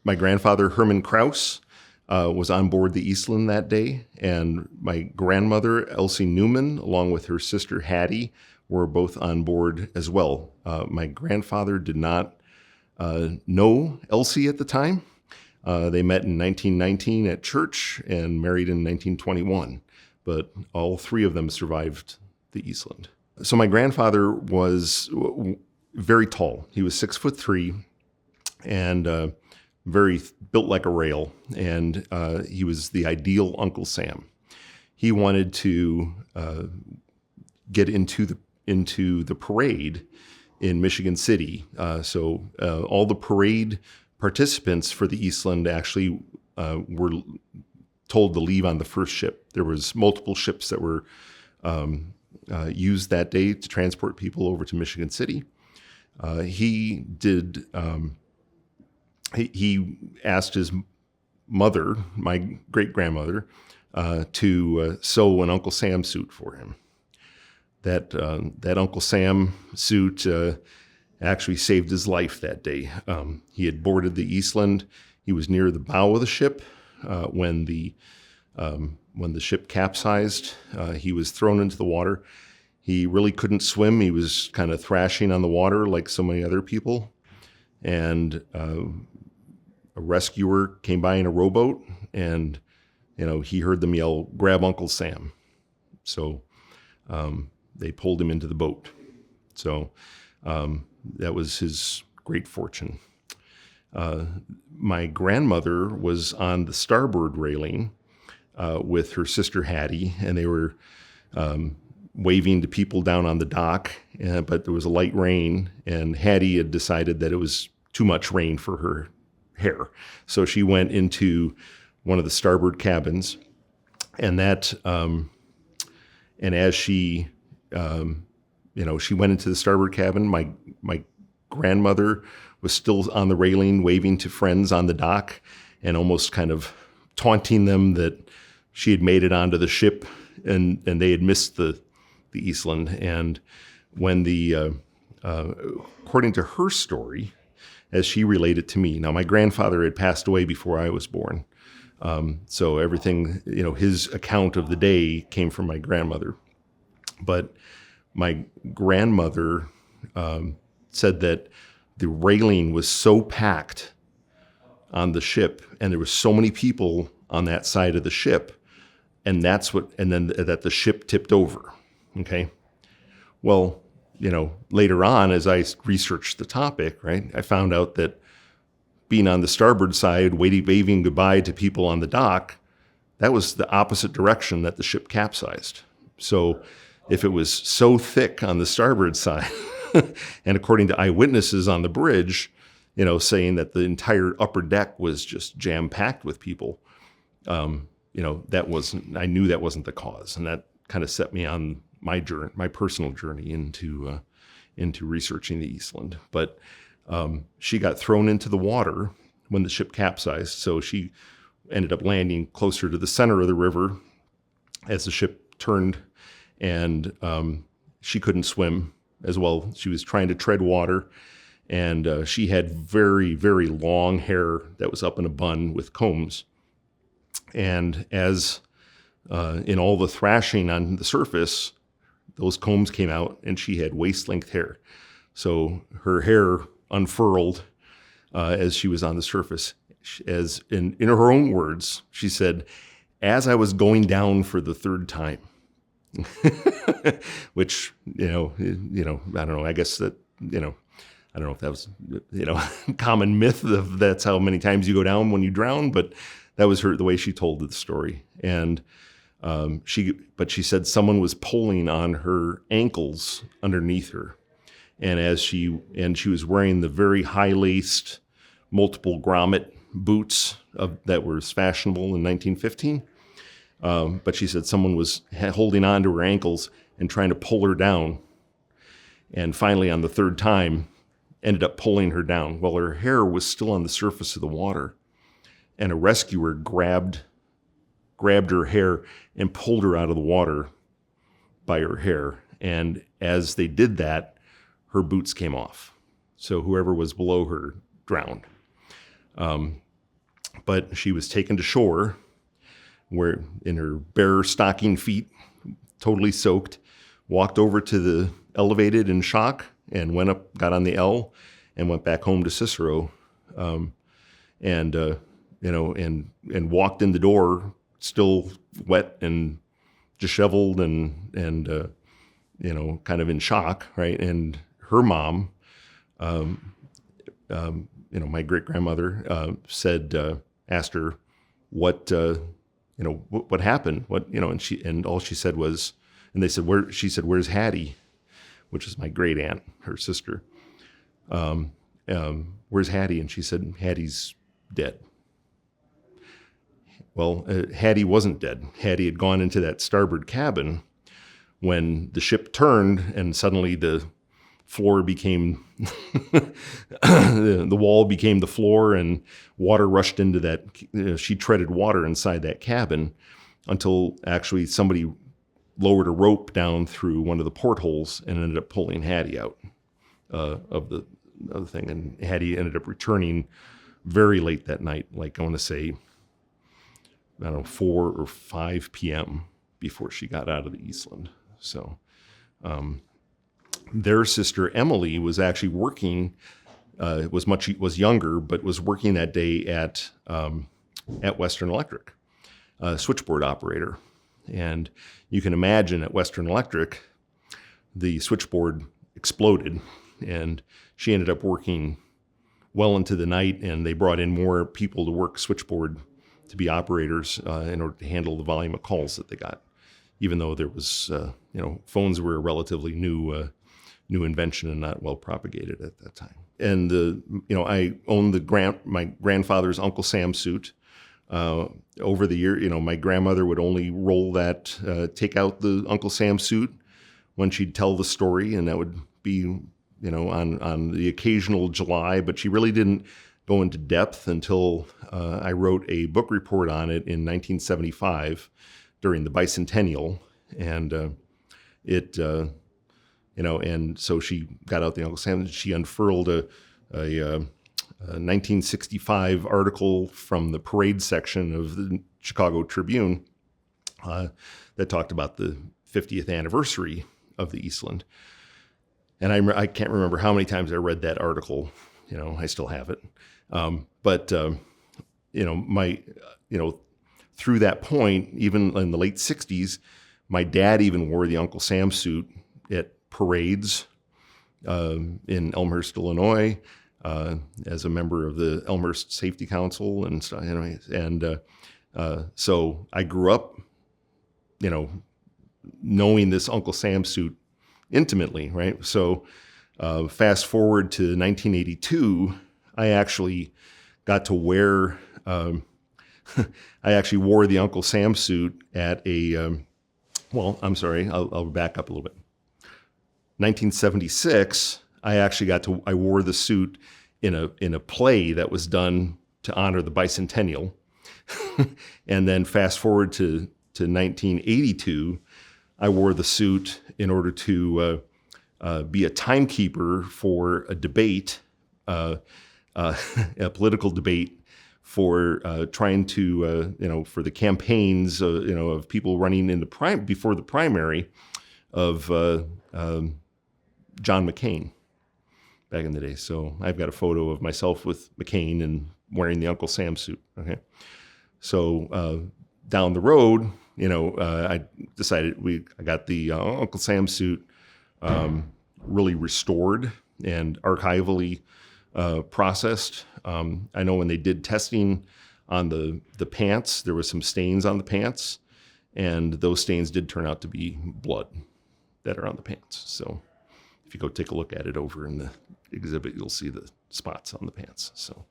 My grandfather, Herman Krause, was on board the Eastland that day, and my grandmother, Elsie Neumann, along with her sister Hattie, were both on board as well. My grandfather did not know Elsie at the time. They met in 1919 at church and married in 1921, but all three of them survived the Eastland. So my grandfather was very tall. He was 6'3" and very built like a rail, and he was the ideal Uncle Sam. He wanted to get into the parade in Michigan City. So all the parade participants for the Eastland actually were told to leave on the first ship. There was multiple ships that were used that day to transport people over to Michigan City. He asked his mother, my great-grandmother, to sew an Uncle Sam suit for him. That Uncle Sam suit actually saved his life that day. He had boarded the Eastland. He was near the bow of the ship when the ship capsized. He was thrown into the water. He really couldn't swim. He was kind of thrashing on the water like so many other people. And a rescuer came by in a rowboat, and he heard them yell, "Grab Uncle Sam." So they pulled him into the boat. So that was his great fortune. My grandmother was on the starboard railing with her sister Hattie, and they were waving to people down on the dock, but there was a light rain, and Hattie had decided that it was too much rain for her hair. So she went into one of the starboard cabins, and as she went into the starboard cabin, my grandmother was still on the railing, waving to friends on the dock and almost kind of taunting them that she had made it onto the ship and they had missed the Eastland. And when according to her story, as she related to me, now my grandfather had passed away before I was born. So everything, his account of the day came from my grandmother. But my grandmother said that the railing was so packed on the ship, and there were so many people on that side of the ship, and then that the ship tipped over. Okay. Well, later on, as I researched the topic, right, I found out that being on the starboard side, waving goodbye to people on the dock, that was the opposite direction that the ship capsized. So if it was so thick on the starboard side, and according to eyewitnesses on the bridge, saying that the entire upper deck was just jam-packed with people, I knew that wasn't the cause. And that kind of set me on my personal journey into researching the Eastland. But she got thrown into the water when the ship capsized, so she ended up landing closer to the center of the river as the ship turned, and she couldn't swim as well. She was trying to tread water, and she had very, very long hair that was up in a bun with combs. And as in all the thrashing on the surface, those combs came out, and she had waist-length hair. So her hair unfurled as she was on the surface. As in her own words, she said, "As I was going down for the third time," which I don't know. I guess that I don't know if that was common myth of that's how many times you go down when you drown, but that was the way she told the story. And she said someone was pulling on her ankles underneath her. And she was wearing the very high-laced, multiple grommet boots that were fashionable in 1915. But she said someone was holding on to her ankles and trying to pull her down. And finally, on the third time, ended up pulling her down. Well, her hair was still on the surface of the water. And a rescuer grabbed her hair and pulled her out of the water by her hair. And as they did that, her boots came off. So whoever was below her drowned. But she was taken to shore, where in her bare stocking feet, totally soaked, walked over to the elevated in shock, and went up, got on the L, and went back home to Cicero, and walked in the door, still wet and disheveled and kind of in shock, right? And her mom, my great grandmother, asked her what happened, and all she said was, and they said, where? She said, "Where's Hattie?" Which is my great aunt, her sister. Where's Hattie? And she said, "Hattie's dead." Well, Hattie wasn't dead. Hattie had gone into that starboard cabin when the ship turned, and suddenly the floor became, the wall became the floor, and water rushed into that. She treaded water inside that cabin until actually somebody lowered a rope down through one of the portholes and ended up pulling Hattie out of the thing. And Hattie ended up returning very late that night, like I want to say, 4 or 5 p.m. before she got out of the Eastland. So their sister Emily was actually working, was younger, but was working that day at Western Electric, switchboard operator. And you can imagine at Western Electric, the switchboard exploded, and she ended up working well into the night, and they brought in more people to work switchboard to be operators in order to handle the volume of calls that they got, even though there was, phones were a relatively new invention and not well propagated at that time. And I owned my grandfather's Uncle Sam suit. Over the year, my grandmother would only roll that, take out the Uncle Sam suit when she'd tell the story, and that would be, on the occasional July, but she really didn't go into depth until I wrote a book report on it in 1975 during the bicentennial, and and so she got out the Uncle Sam. She unfurled a 1965 article from the parade section of the Chicago Tribune that talked about the 50th anniversary of the Eastland. And I can't remember how many times I read that article. I still have it. Through that point, even in the late 60s, my dad even wore the Uncle Sam suit at parades in Elmhurst, Illinois, as a member of the Elmhurst Safety Council and stuff. So I grew up, knowing this Uncle Sam suit intimately, right? So fast forward to 1982, I actually got to wear, I actually wore the Uncle Sam suit at I'll back up a little bit. 1976, I wore the suit in a play that was done to honor the bicentennial. And then fast forward to 1982, I wore the suit in order to be a timekeeper for a debate, a political debate for trying to, for the campaigns, of people running in before the primary of John McCain back in the day. So I've got a photo of myself with McCain and wearing the Uncle Sam suit. Okay. So down the road, I decided I got the Uncle Sam suit really restored and archivally processed. I know when they did testing on the pants, there was some stains on the pants, and those stains did turn out to be blood that are on the pants. So if you go take a look at it over in the exhibit, you'll see the spots on the pants. So